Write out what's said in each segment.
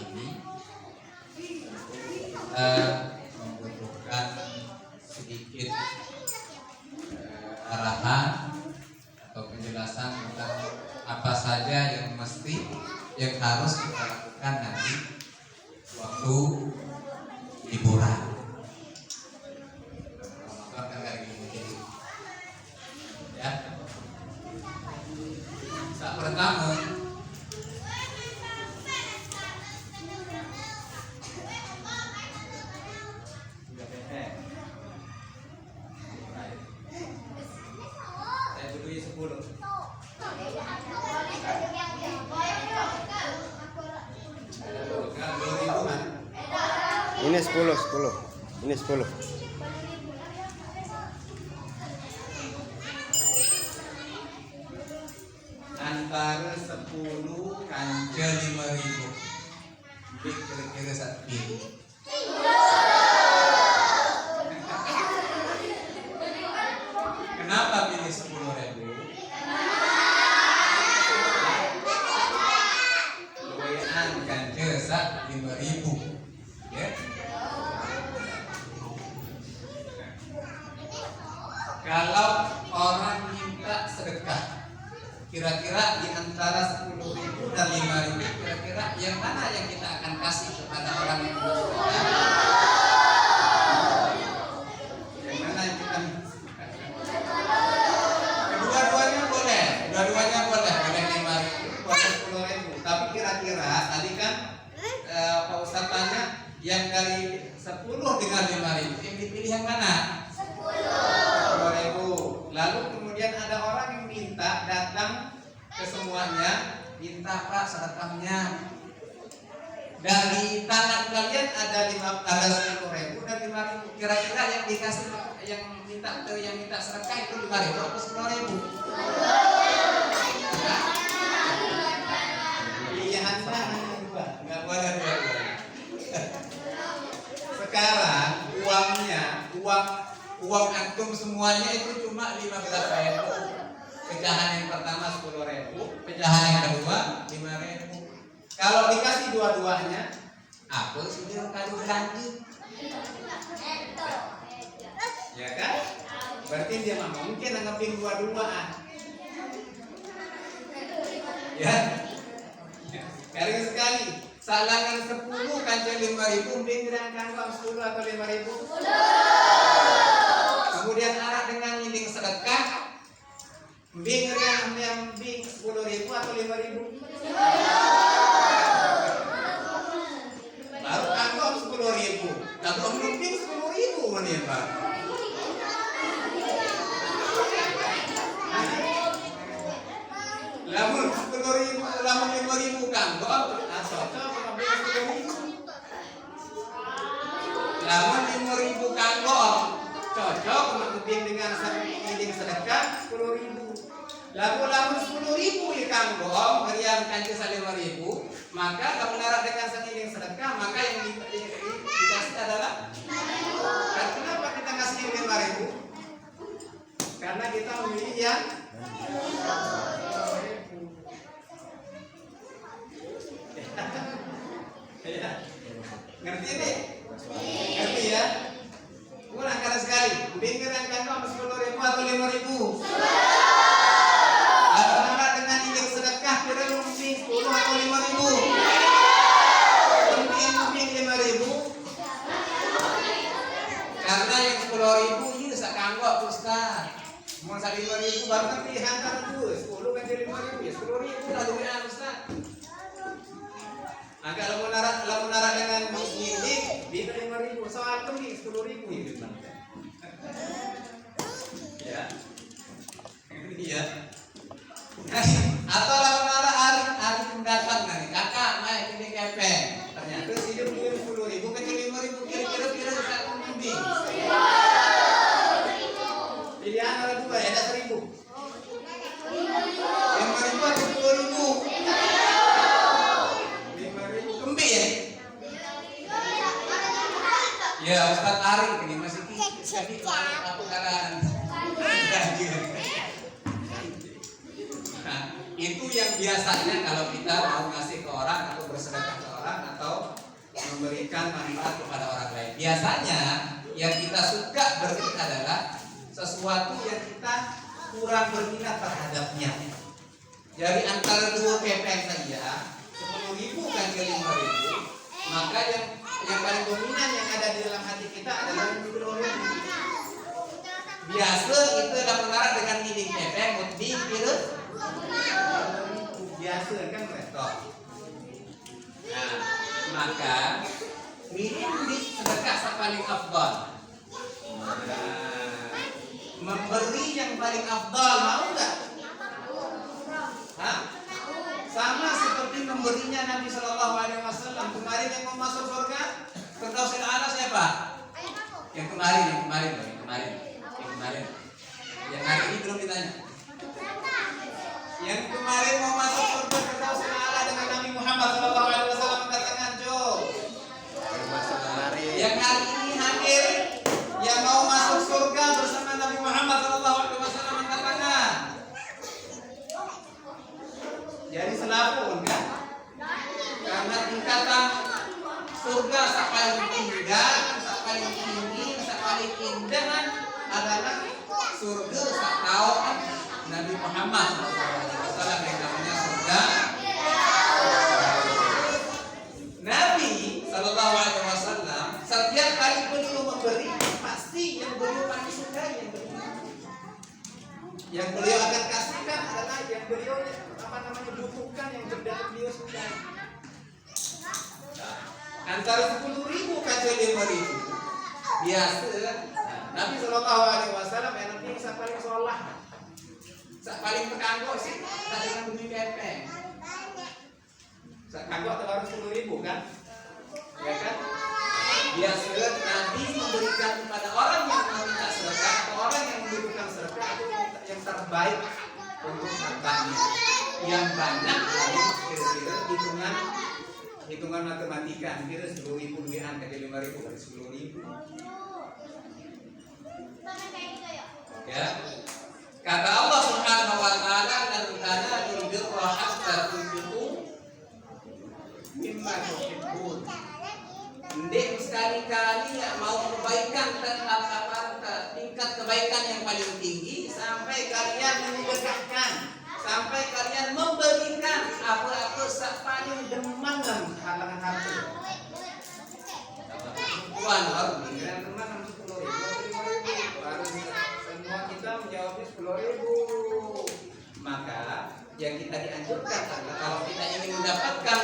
ini membutuhkan sedikit arahan atau penjelasan tentang apa saja yang harus kita lakukan nanti waktu liburan. Ramadan kan kayak gini. Ya. Saat pertama Ini 10. Ini 10. Antara 10 kanca 5.000. Kira-kira satu pilih. Kenapa pilih 10.000? Lumayan kanca satu 5.000. Ya. Kalau orang minta sedekah, kira-kira di antara 10.000 dan 5.000, kira-kira yang mana yang kita akan kasih kepada orang yang bersedekah? Yang mana yang kita Dua-duanya boleh, boleh 5.000 atau 10.000. Tapi kira-kira tadi kan Pak Ustadz tanya yang dari 10 dengan 5.000 yang dipilih yang mana? 10.000. Lalu kemudian ada orang yang minta datang ke semuanya, minta Pak sedekahnya. Dari tangan kalian ada 10.000 dan 5.000. Kira-kira yang dikasih yang minta sedekah itu 5.000 atau 10.000? Pilihannya dua, nggak boleh dua-duanya. Sekarang uang antum semuanya itu cuma 15.000. Pecahan yang pertama 10.000, pecahan yang kedua 5.000. Kalau dikasih dua-duanya, apa sudah kado berlanjut? Ya kan? Berarti dia mungkin anggapin dua-duaan. Ya. Garing sekali. Salangan 10 kanca 5.000, bingirangkan uang 10 atau 5.000. Kemudian arah dengan nyinding sedekah, bingirang yang 10.000 atau 5.000. Baru kantong 10.000. Kantong lumping 10.000 nih Pak. Lamun 10.000, lamun 5.000 kantong, cocok mengambil 10.000. Lamun 5.000 kantong, cocok mengambil dengan nyinding sedekah 10.000. Lamun 10.000 di kantong, meriam kanca 5.000. Maka kalau narak dengan senyinding sedekah, maka yang dikasih adalah 5.000. Dan kenapa kita kasih yang 5.000? Karena kita memilih yang 5.000. Ngerti nih? Ngerti ya? Kurang kali sekali. Bingung kan 10.000 atau 5.000? Dengan indeks sedekah kira mungkin 10 atau 5.000. Mungkin 5.000. Karena yang 10.000 ini sak kanggo Ustaz. Mau 5.000 baru kan pilihan kan tuh 10 kan jadi 5.000 ya 10.000 lalu ya Ustaz. Agak lamun narak dengan nyindik bisa 5.000 soal tuh nih 10.000 gitu Bang. Ya. Iya. Atau lawan arah hari mendatang nanti kakak main ini kepeng ternyata hidup 10.000 kecil 5.000 kira-kira bisa kumpul pilihan ada dua ya ada 1.000 5.000 atau 10.000 5.000 kembi ya ya Ustaz Arif ini masih jadi apa karan itu yang biasanya kalau kita mau ngasih ke orang atau bersedekah ke orang atau memberikan manfaat kepada orang lain. Biasanya yang kita suka beri adalah sesuatu yang kita kurang berminat terhadapnya. Jadi antara 2 kepeng saja 10.000 kan ke 5.000, maka yang paling dominan yang ada di dalam hati kita adalah 10.000. Biasa itu adalah mengarah dengan nilai kepeng di kira biasa kan mereka. Nah, maka minim di sedekah yang paling afdal. Memberi yang paling afdal, mau nggak? Hah? Sama seperti memberinya Nabi Shallallahu Alaihi Wasallam. Kemarin yang mau masuk surga, Firdausil A'la siapa? Yang kemarin. Yang hari ini belum ditanya. Yang kemarin mau masuk surga Firdausil A'la dengan Nabi Muhammad Shallallahu Alaihi Wasallam, angkat tangan, Jo. Yang hari ini hadir, yang mau masuk surga bersama Nabi Muhammad Shallallahu Alaihi Wasallam, angkat tangan. Jadi selapun kan? Karena tingkatan surga paling indah, paling tinggi, paling indah adalah surga tahu Nabi Muhammad SAW yang namanya surga. Nabi Sallallahu Alaihi Wasallam setiap kali beliau memberi pasti yang beliau paling sukai yang beliau akan kasihkan adalah yang beliau butuhkan, yang berdasar beliau sukai. Antara 10.000 kan 5.000 biasa. Nabi Sallallahu Alaihi Wasallam Nabi yang paling sholah, paling berkanggo sih, tak dengan bumi kepeng. Kanggo atau harus 10.000 kan? Ya kan? Biasa Nabi memberikan kepada orang yang meminta sedekah atau orang yang membutuhkan sedekah itu yang terbaik untuk hartanya. Yang banyak kira-kira hitungan matematika, kira 10.000 duian ke 5.000 kali 10.000. Ya. Kata Allah Subhanahu wa taala, dan kana yudra hatta tunfiqu mimma tuhibbun. Ndek sekali-kali ya mau kebaikan tingkat kebaikan yang paling tinggi sampai kalian menyedekahkan, sampai kalian memberikan apa-apa paling demen dalam halangan harta. Tuan baru bilang teman 10.000, harus semua kita menjawabnya 10.000. Maka yang kita dianjurkan adalah kalau kita ingin mendapatkan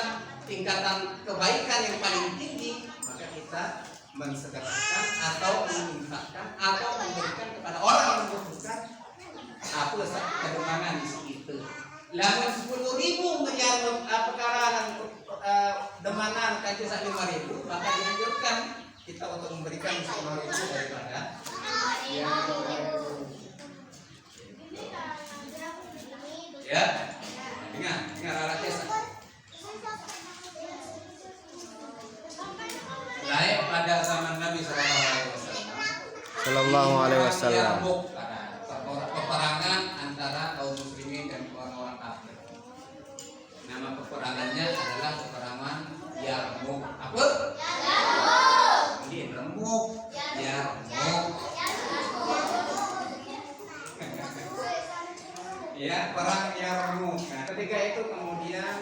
tingkatan kebaikan yang paling tinggi, maka kita mensedekahkan atau menginfakkan atau memberikan kepada orang yang membutuhkan apa kedemangan di situ. Lamun 10.000 yang perkara demanan kaji 5.000, maka dianjurkan kita untuk memberikan 10.000 daripada yang ya. Dengar arah kisah. Lain pada zaman Nabi Sallallahu Alaihi Wasallam. Peperangan antara kaum muslimin dan orang-orang kafir. Nama peperangannya adalah peperangan Yarmuk. Apa? Yarmuk. Ini remuk. Yarmuk. Ya, perang Yarmuk. Nah, ketika itu kemudian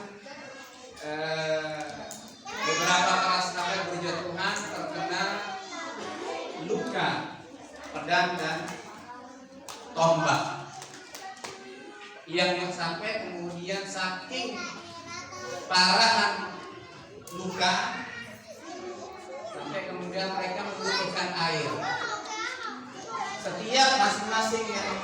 beberapa para sahabat berjatuhan terkena luka pedang dan tombak yang sampai kemudian saking parah luka sampai kemudian mereka membutuhkan air. Setiap masing-masing yang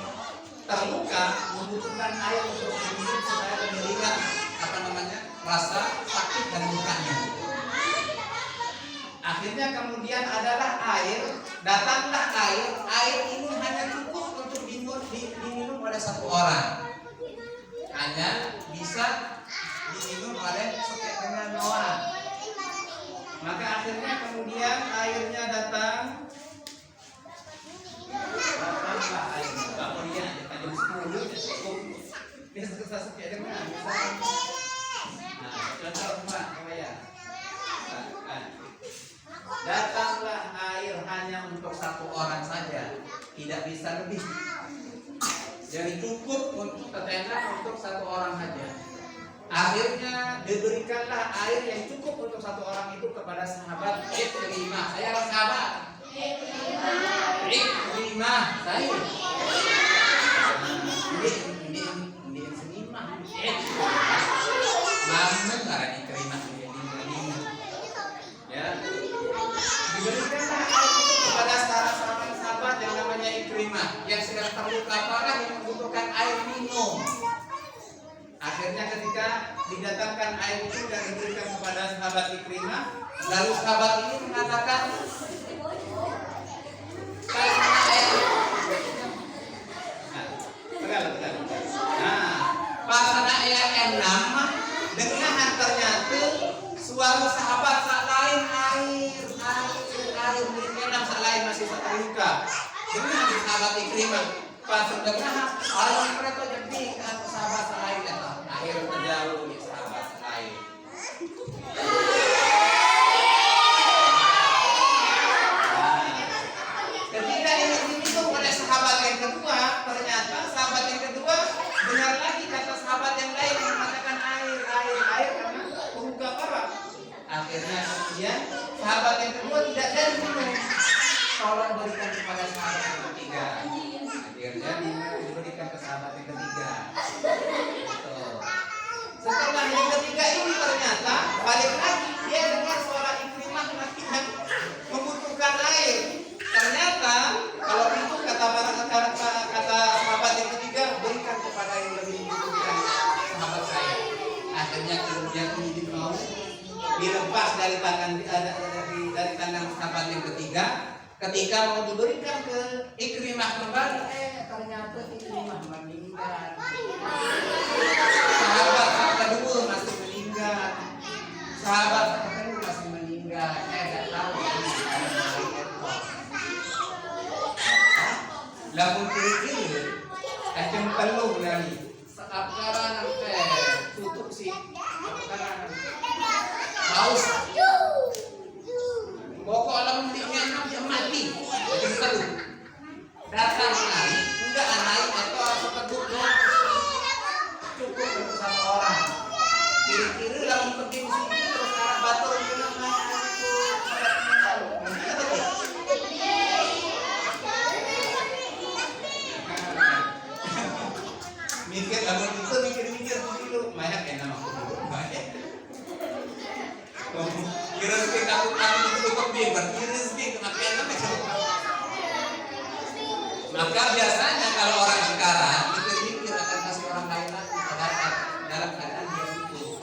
terluka membutuhkan air untuk minum supaya menghilangkan rasa sakit dan lukanya. Akhirnya kemudian adalah air, datanglah air ini hanya cukup untuk diminum oleh satu orang, hanya bisa diminum oleh dengan orang. Maka akhirnya kemudian airnya datang. Datanglah airnya. Kalau dia hanya jam 10 cukup. Bisa sekian dengan. Nah, contoh rumah ya. tidak bisa lebih. Jadi cukup untuk tetangga untuk satu orang saja. Akhirnya diberikanlah air yang cukup untuk satu orang itu kepada sahabat Ikrimah. Saya adalah sahabat Ikrimah. Saya ini senimah. Mana cara Ikrimah ini? Ya. Diberikanlah air itu kepada sahabat yang namanya Ikrimah yang sedang terluka parah yang membutuhkan air minum. Akhirnya ketika didatangkan air itu dan diberikan kepada sahabat Ikrimah, lalu sahabat ini mengatakan, karena air pasana air enam dengan ternyata suara sahabat sak lain air enam sak lain masih terluka. Dengan sahabat Ikrimah pas dengar air mereka jadi ke sahabat lain datang. Akhirnya terjauh di sahabat lain. Ketika ini diminum oleh sahabat yang kedua, ternyata sahabat yang kedua benar lagi kata sahabat yang lain yang mengatakan air karena terluka parah. Akhirnya kemudian sahabat yang kedua tidak jadi minum. Tolong berikan kepada sahabat yang ketiga. Akhirnya diberikan ke sahabat yang ketiga. Setelah yang ketiga ini ternyata balik lagi dia dengar suara Ikrimah yang membutuhkan air. Ternyata kalau itu kata sahabat yang ketiga, berikan kepada yang lebih membutuhkan sahabat saya. Akhirnya kemudian penyidik mau dilepas dari tangan sahabat yang ketiga. Ketika mau diberikan ke Ikrimah kembali, ternyata Ikrimah meninggal. Sahabat kedua masih meninggal. Sahabat kedua masih meninggal. Tidak tahu. Lamun kiri-kiri, macam peluh dari sekarang tutup sih. Haus. Pokok alam dengan dia mati. Macam peluh. Datang naik, enggak naik atau sekedupnya cukup untuk satu orang. Kiri-kiri lamun penting sini terus arah batu itu namanya itu mikir lamun itu mikir dulu banyak yang nama banyak. Kira rezeki aku cukup dia berkira rezeki kenapa namanya. Maka biasanya kalau orang sekarang mikir akan kasih orang lain lagi dalam keadaan dia itu.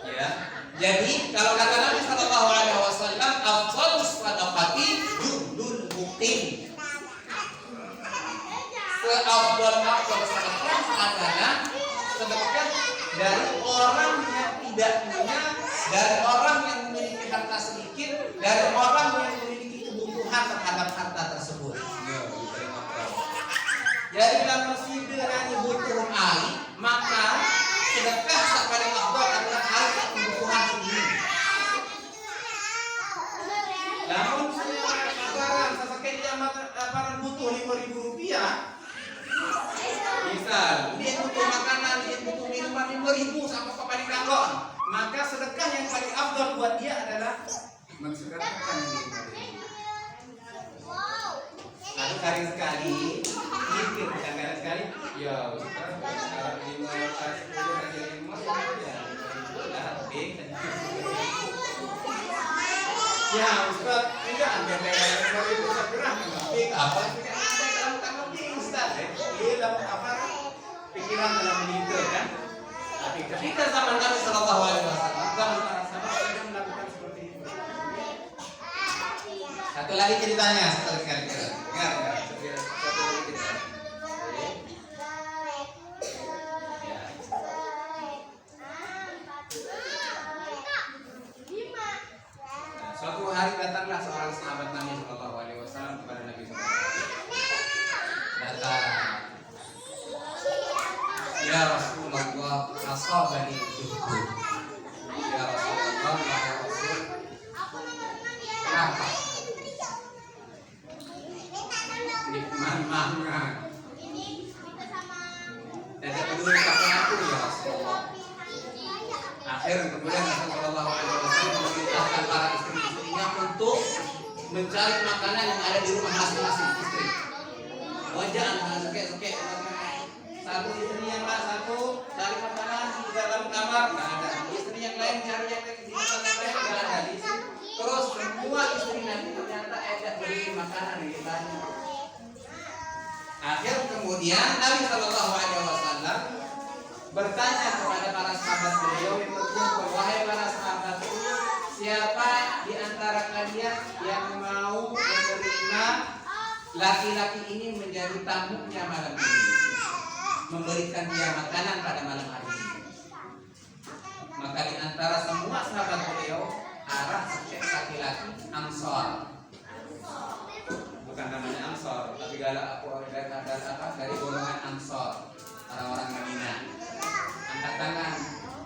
Ya. Jadi kalau kata Nabi Sallallahu Alaihi Wasallam, afdhalus shadaqati judul muqim. Seafdal sedekah adalah sedekah dari orang yang tidak punya, dari orang yang memiliki harta sedikit, dari orang yang memiliki kebutuhan terhadap harta tersebut. Jadi dalam sidang butuh air, maka sedekah paling afdal adalah air kebutuhan sendiri. Namun sekarang sesekali aparan butuh Rp5.000, misal dia butuh makanan, dia butuh minuman Rp5.000 sama paling kangkong, maka sedekah yang paling afdal buat dia adalah mensedekahkan Rp5.000. Lalu sekali mikir sekali ya Ustaz, kalau 5 pas 10 aja 5 ya ya Ustaz, enggak ada yang itu segera apa sih Ustaz, dalam apa pikiran dalam itu kan. Tapi ketika zaman Nabi Sallallahu Alaihi Wasallam, zaman para sahabat sudah melakukan seperti itu. Satu lagi ceritanya, satu lagi cerita. Dengar. Satu lagi cerita. Suatu hari datanglah seorang sahabat Nabi Sallallahu Alaihi Wasallam kepada Nabi Sallallahu Alaihi Wasallam. Datang, ya Rasulullah, asabani juhud. Ya Rasulullah, ya Rasul, kenapa? kemudian Rasul Shallallahu Alaihi Wasallam memerintahkan para istri-istrinya untuk mencari makanan yang ada di rumah masing-masing istri. Wajah suke satu istri yang satu cari makanan di dalam kamar nggak ada, istri yang lain cari yang lain di tempat yang lain nggak ada. Terus semua istri Nabi ternyata ada beli makanan di sana. Akhir kemudian Nabi Shallallahu Alaihi Wasallam bertanya kepada para sahabat beliau yang berkumpul, wahai para sahabat, siapa di antara kalian yang mau menerima laki-laki ini menjadi tamunya malam ini, memberikan dia makanan pada malam hari ini? Maka di antara semua sahabat beliau arah laki-laki Ansor, bukan namanya Ansor, tapi dari golongan Ansor, orang-orang Madinah. Angkat tangan,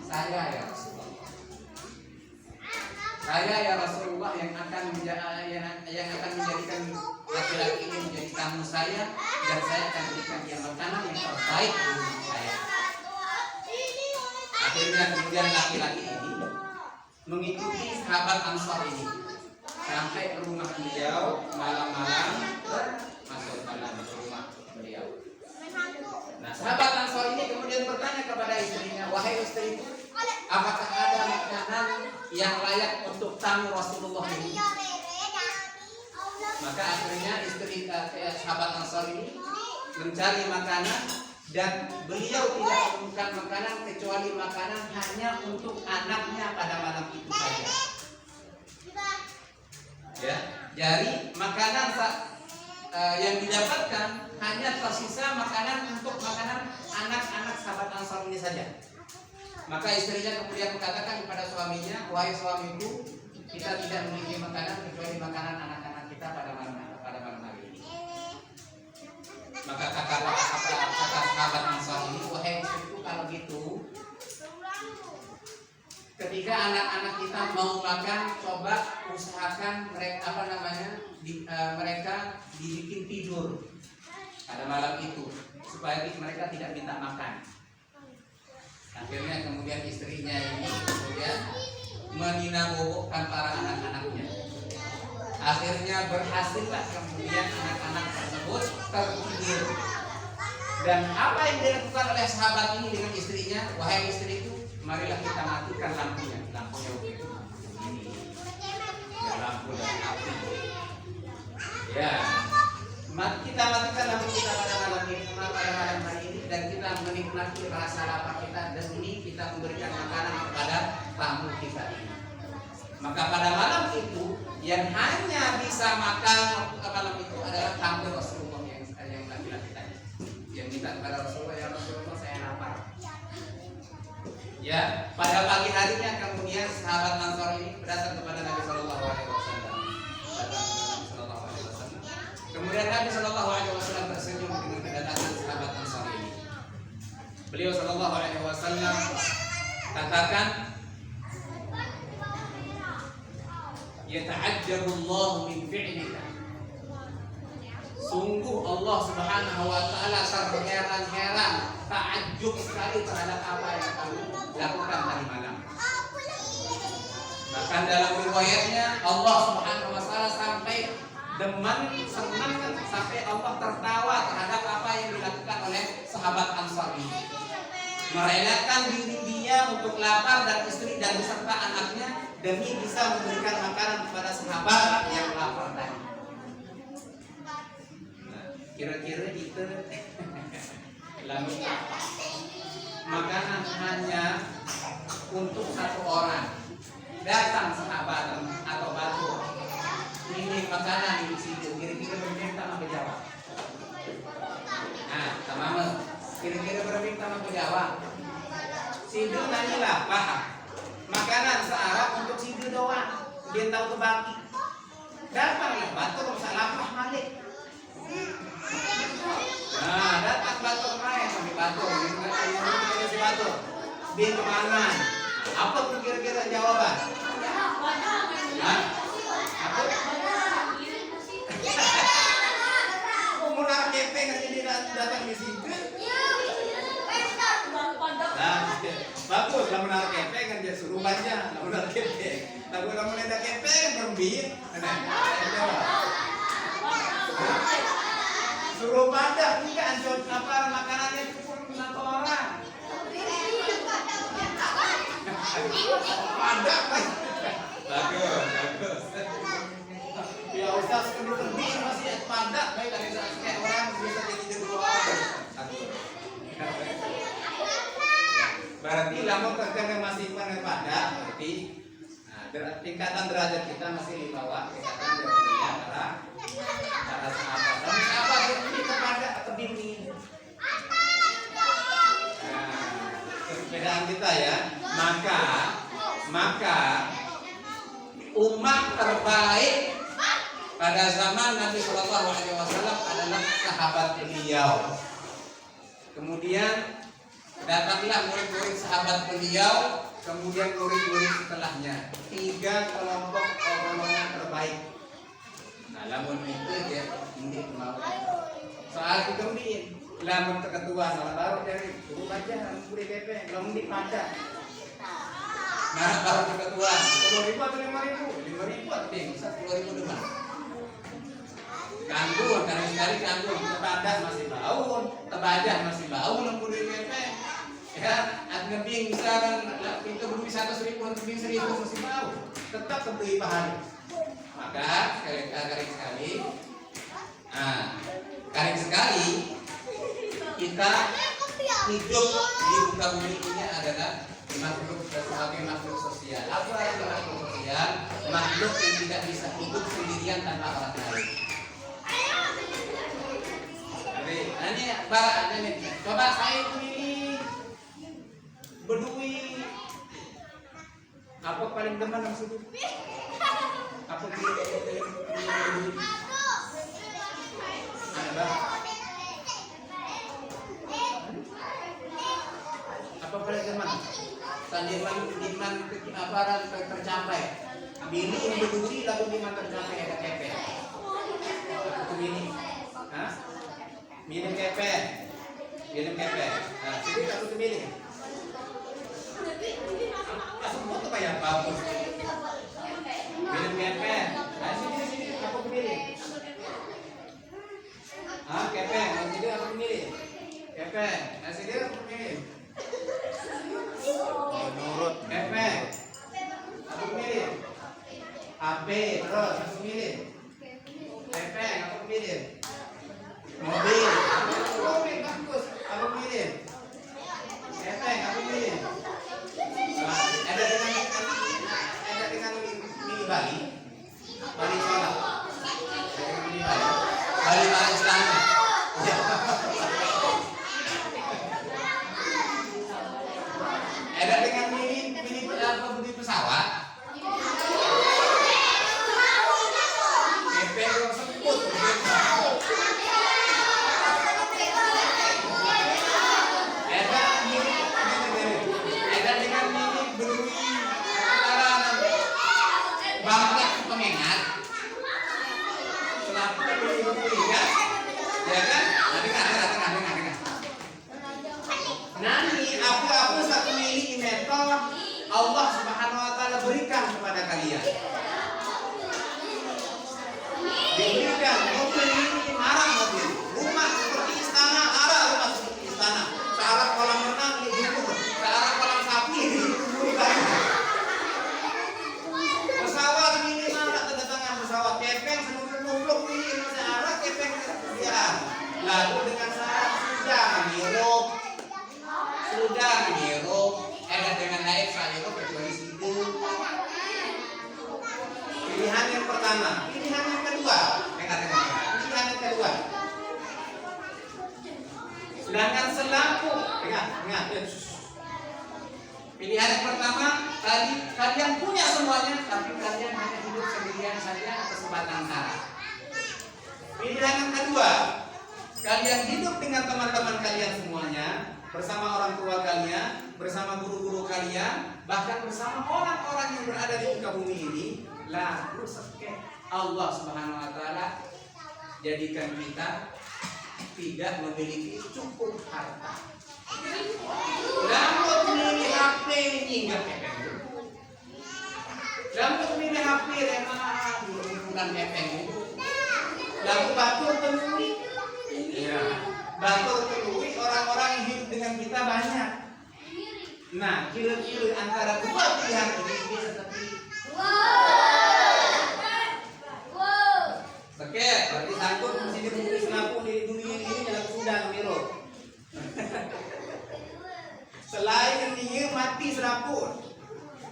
saya ya Rasulullah. Saya ya Rasulullah yang akan menjadikan laki-laki ini menjadi tamu saya, dan saya akan berikan dia makanan yang terbaik di rumah saya. Akhirnya kemudian laki-laki ini mengikuti sahabat Ansor ini sampai ke rumah beliau malam-malam, masuk malam ke rumah beliau. Nah, sahabat Ansor ini kemudian bertanya kepada istrinya, wahai istriku, apakah ada makanan yang layak untuk tamu Rasulullah ini? Maka akhirnya istri sahabat Ansor ini mencari makanan, dan beliau tidak menemukan makanan kecuali makanan hanya untuk anaknya pada malam itu saja. Ya, jadi makanan yang didapatkan hanya tersisa makanan untuk makanan anak-anak sahabat Ansor ini saja. Maka istrinya kemudian mengatakan kepada suaminya, wahai suamiku, kita tidak memiliki makanan kecuali makanan anak-anak kita pada malam hari ini. Maka kata sahabat Ansor ini, wahai istriku, kalau gitu, ketika anak-anak kita mau makan, coba usahakan mereka dibikin tidur pada malam itu supaya mereka tidak minta makan. Akhirnya kemudian istrinya ini kemudian meninabobokkan para anak-anaknya. Akhirnya berhasillah kemudian anak-anak tersebut tertidur. Dan apa yang dilakukan oleh sahabat ini dengan istrinya, wahai istriku, marilah kita matikan lampunya ini. Ya, lampu dari api. Ya, kita matikan lampu kita pada malam hari ini, dan kita menikmati rasa lapar kita, dan ini kita memberikan makanan kepada tamu kita ini. Maka pada malam itu yang hanya bisa makan malam itu adalah tamu Rasulullah yang laki-laki tadi, yang minta kepada Rasulullah, ya Rasulullah saya lapar. Ya, pada pagi harinya kemudian sahabat Ansor ini datang kepada Nabi Shallallahu Alaihi Wasallam. Kemudian Nabi Shallallahu Alaihi Wasallam tersenyum dengan kedatangan sahabat Ansor ini. Beliau Shallallahu Alaihi Wasallam katakan, yata'ajjabullahu min fi'lika. Sungguh Allah Subhanahu wa taala terheran-heran, takjub sekali terhadap apa yang kamu lakukan tadi malam. Bahkan dalam riwayatnya Allah Subhanahu wa taala sampai senang sampai Allah tertawa terhadap apa yang dilakukan oleh sahabat Ansor ini. Merelakan diri dia untuk lapar dan istri dan beserta anaknya demi bisa memberikan makanan kepada sahabat yang lapar tadi. Nah, kira-kira itu lalu apa? Makanan hanya untuk satu orang. Datang sahabat atau batu, ini makanan di situ. Kira-kira berminta sama Jawa. Nah, sama kira-kira berminta sama Jawa. Sidu nanyalah paham. Makanan searab untuk sidu doang. Dia tahu kebagi. Datanglah batu rusak lapah malik. Nah, datang batu main sampai batu. Ini batu. Bin kemana? Apa tuh kira-kira jawaban? Hah? Apa? Mau narik kepeng ini datang di situ. Nah, bagus lah menarik kepeng kan dia suruh baca aja, lagu kepeng. Lagu nenda kepeng berbit. Suruh pada enggak anjot apa makanannya cukup satu orang. Pada bagus. Ya Ustaz kedua masih pada baik dari kayak orang bisa jadi dua orang. Berarti lamun kerjanya masih pada berarti tingkatan derajat kita masih di bawah tingkatan derajatnya para sahabat. Dan sahabat ini kepada atau bimbing. Perbedaan kita ya. Maka umat terbaik pada zaman Nabi Shallallahu Alaihi Wasallam adalah sahabat beliau. Kemudian datanglah murid-murid sahabat beliau, kemudian murid-murid setelahnya. 3 kelompok golongan terbaik. Nah, lamun itu dia ini mau. Soal dikembin, lamun keketua malah baru dari guru baca, guru DP, lamun di pada. Nah, baru keketua 10.000 atau 5.000? 5.000 atau 10.000 demam. Kanggung, kali-kali kanggung, tebadah masih bau, tebadah masih bau, lembur DP. Ya, ngebing misalkan itu belum bisa 100.000, ngebing 1.000 masih bau, tetap memberi pahala. Maka kali sekali kita hidup di muka bumi ini adalah makhluk sebagai makhluk sosial. Apa arti makhluk sosial? Makhluk yang tidak bisa hidup sendirian tanpa orang lain. Jadi, ini coba saya pilih Bedui. Apa paling demen maksudnya? Apa pilih Bedui? Ada apa paling demen? Diman aparan tercapai. Bini Bedui lalu diman tercapai ada kepek. Aku bini. Hah? Minum kepek. Nah, sini aku pilih. Langsung foto kayak bagus. Minum kepek. Nah, sini aku pilih. Kepek. Nah, sini aku pilih. Kepek. Nah, sini aku pilih. Menurut Kepek. Aku pilih. HP terus aku pilih. Kepek aku pilih. Mobil bagus, aku pilih. Kepeng, aku pilih. Ada dengan mini Bali sholat. Bali istana. Ada dengan mini pesawat. Kepeng yang sebut. Allah Subhanahu wa taala berikan kepada kalian. Diberikan mobil ini arah mobil, rumah seperti istana, arah rumah seperti istana, searah kolam renang di jumur, searah kolam sapi di jumur. Pesawat ini mana kedatangan pesawat kepeng seluruh ini masih arah kepeng kemudian. Lalu dengan syarat sudah menghirup, ada dengan naik saya kecuali situ. Pilihan yang pertama, pilihan yang kedua, pilihan yang kedua. Sedangkan selampu, ingat. Pilihan yang pertama, kalian punya semuanya, tapi kalian hanya hidup sendirian saja atau sebatang kara. Pilihan yang kedua, kalian hidup dengan teman-teman kalian semuanya, bersama orang tua kalian, bersama guru-guru kalian, bahkan bersama orang-orang yang berada di muka bumi ini. Lalu Allah Subhanahu wa taala jadikan kita tidak memiliki cukup harta. Namun memiliki HP hingga kepeng. kafir emang bulan kepeng itu. Lalu batur temui. Iya. Batur temui orang-orang yang hidup dengan kita banyak. Nah, kira-kira antara dua pilihan ini bisa terpilih. Oke, berarti sanggup di sini menulis lampu di dunia ini dalam sudah miro. Selain ini mati serapun.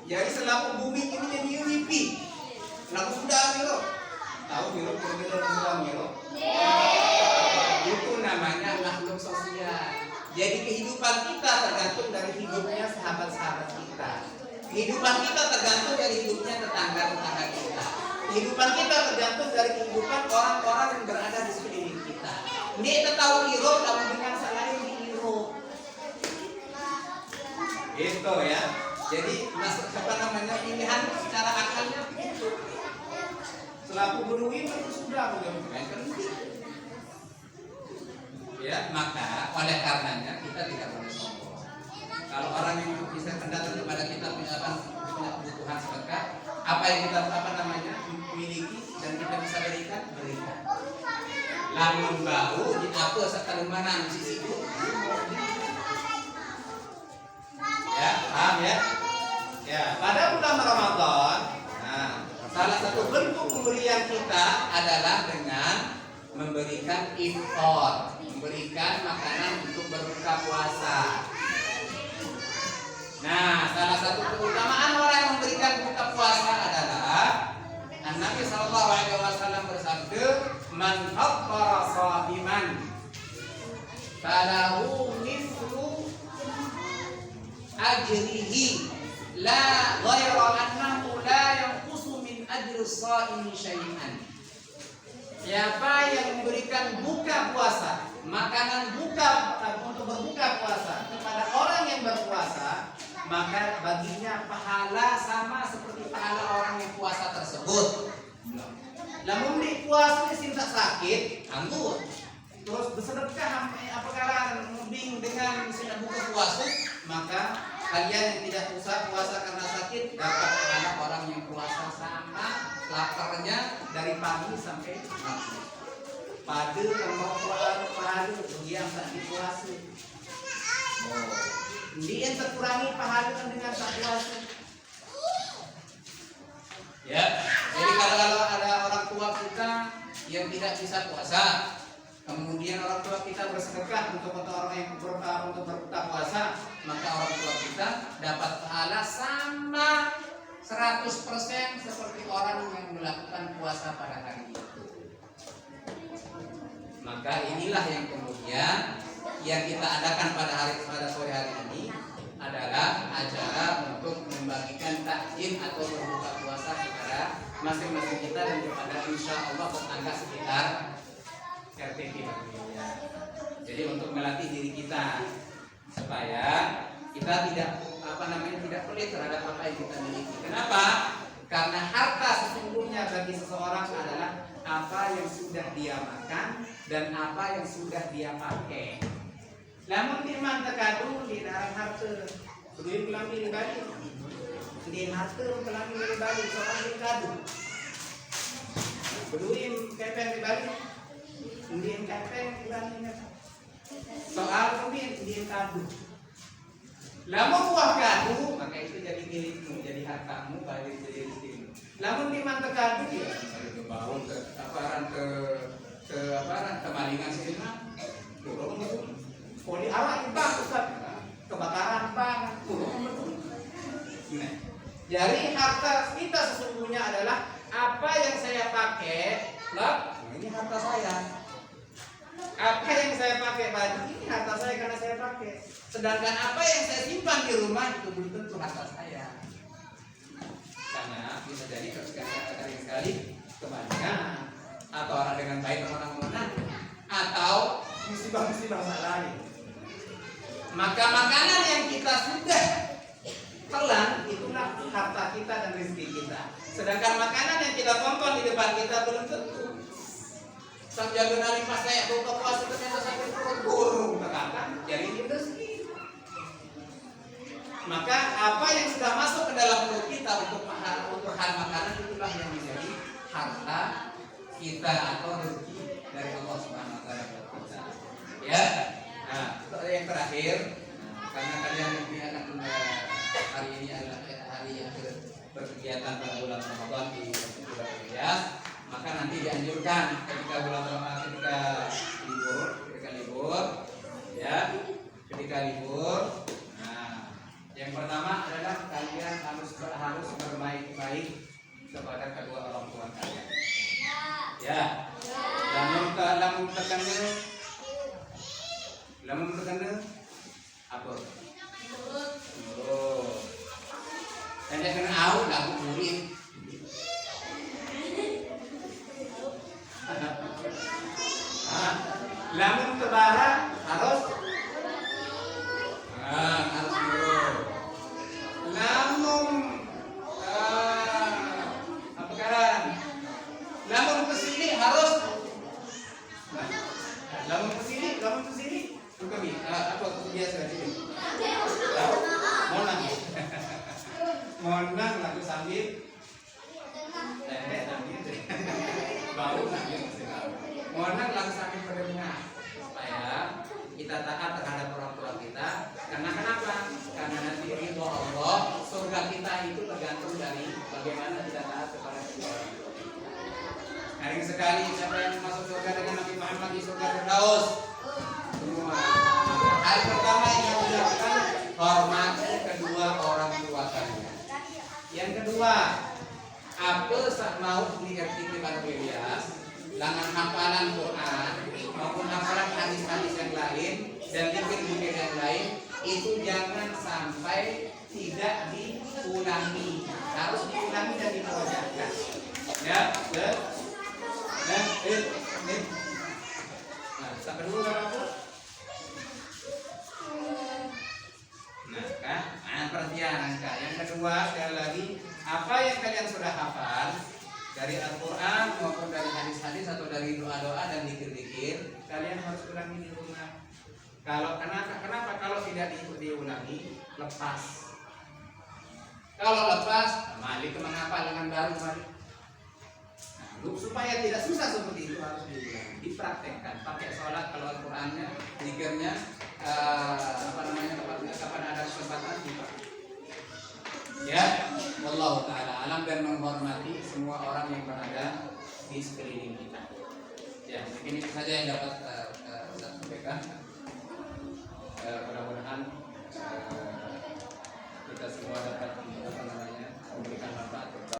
Jadi selaku bumi ini jadi wipi. Lalu sudah miro. Tahu miro kira-kira sudah miro? Itu namanya makhluk sosial. Jadi kehidupan kita tergantung dari hidupnya sahabat-sahabat kita. Kehidupan kita tergantung dari hidupnya tetangga-tetangga kita. Kehidupan kita tergantung dari kehidupan orang-orang yang berada di sekeliling kita. Dia tahu iro kalau dengan selain di iro. Itu ya. Jadi masuk apa namanya pilihan secara akalnya begitu. Selaku berdui itu sudah kan. Ya, maka oleh karenanya kita tidak boleh sombong. Kalau orang yang bisa datang kepada kita punya kebutuhan sedekah, apa yang kita miliki dan kita bisa berikan. Lamun bau di apa sekali mana di sisi itu. Ya, paham ya? Ya, pada bulan Ramadan, nah, salah satu bentuk pemberian kita adalah dengan memberikan iftar, memberikan makanan untuk berbuka puasa. Nah, salah satu keutamaan orang yang memberikan buka puasa adalah Nabi Sallallahu Alaihi Wasallam bersabda, "Man fattara sha'iman, falahu mithlu ajrihi, la ghayra annahu la yanqusu min ajri shaimi syai'an." Siapa yang memberikan buka puasa, makanan buka untuk berbuka puasa kepada orang yang berpuasa, maka baginya pahala sama seperti pahala orang yang puasa tersebut. Lamun di puasa sinta sakit, anggur, terus bersedekah apakah muding dengan sudah buka puasa, maka kalian yang tidak usah puasa karena sakit dapat pahala orang yang puasa sama laparnya dari pagi sampai malam. Pada kalau pahala yang tak dipuasa. Dia terkurangi pahala dengan tak puasa. Ya, jadi kalau ada orang tua kita yang tidak bisa puasa, kemudian orang tua kita bersedekah untuk orang yang untuk berbuka puasa, maka orang tua kita dapat pahala sama 100% seperti orang yang melakukan puasa pada hari itu. Maka inilah yang kemudian yang kita adakan pada sore hari ini adalah acara untuk membagikan takjil atau berbuka puasa kepada masing-masing kita dan kepada insya Allah tetangga sekitar RT kita. Jadi untuk melatih diri kita supaya kita tidak tidak pelit terhadap apa yang kita miliki. Kenapa? Karena harta sesungguhnya bagi seseorang adalah apa yang sudah dia makan dan apa yang sudah dia pakai. Namun firman terkadung di dalam harta, berdua pulang di balik, di harta pulang di balik, seorang di kadu, berdua kepeng di balik, di kepeng di balik, soal mungkin di kadu. Lamun buah kadu, maka itu jadi milikmu, jadi hartamu, balik jadi rezekimu. Lamun firman terkadu ya, ke bangun ke kemalingan sini mah, turun betul. Poli awak di bang Ustaz, kebakaran bang, turun betul. Nah, jadi harta kita sesungguhnya adalah apa yang saya pakai, lah, ini harta saya. Apa yang saya pakai baju ini harta saya karena saya pakai. Sedangkan apa yang saya simpan di rumah itu belum tentu harta saya. Karena bisa jadi sekali kebalikan, atau orang dengan baik orang menang, atau musibah-musibah lain. Maka makanan yang kita sudah telan itulah harta kita dan rezeki kita. Sedangkan makanan yang kita tonton di depan kita belum tentu. Sang jaga nari pas saya buka puasa ternyata sakit perut burung katakan jadi ini rezeki. Maka apa yang sudah masuk ke dalam mulut kita untuk hal makanan itulah yang kita atau rezeki dari Allah Subhanahu wa taala buat kita. Ya. Nah, yang terakhir, karena kalian nanti akan hari ini adalah hari yang berkegiatan pada bulan Ramadan di bulan Riyadh, maka nanti dianjurkan ketika bulan Ramadan ketika libur. Nah, yang pertama adalah kalian harus berbaik-baik kepada kedua orang tua kalian. Ya. Lamun terkena apa? Oh. Dan dia kena au lagu murid. Lamun tebara harus nurut. Lamun apa karan? Lamun kesini harus. Lamun kesini. Kami apa biasa sini? Monang lagu sambil bau monang lagu sambil berdengar supaya kita taat terhadap orang tua kita. Karena kenapa? Karena nanti ridho Allah, surga kita itu tergantung dari bagaimana kita taat kepada kedua orang tua. Hari sekali siapa yang masuk surga dengan Nabi Muhammad di surga Firdaus? Semua. Hal pertama yang harus dilakukan, hormati kedua orang tua kalian. Yang kedua, apa mau diarti kepada beliau, dengan hafalan Quran maupun hafalan hadis-hadis yang lain dan zikir-zikir yang lain, itu jangan sampai tidak diulangi, harus diulangi dan diperbanyak. Ya, nah, sampai dulu berapa? Perhatian angka. Yang kedua, sekali lagi, apa yang kalian sudah hafal dari Al-Quran maupun dari hadis-hadis atau dari doa-doa dan zikir-zikir, kalian harus ulangi di rumah. Kenapa kalau tidak diulangi, lepas. Kalau lepas, balik ke menghafal dengan baru balik. Nah, supaya tidak susah seperti itu harus diulangi, dipraktekkan. Pakai sholat kalau Al-Qurannya, zikirnya, kapan ada kesempatan dipakai. Ya, wallahu taala alam, dan menghormati semua orang yang berada di sekeliling kita. Ya, mungkin itu saja yang dapat saya sampaikan.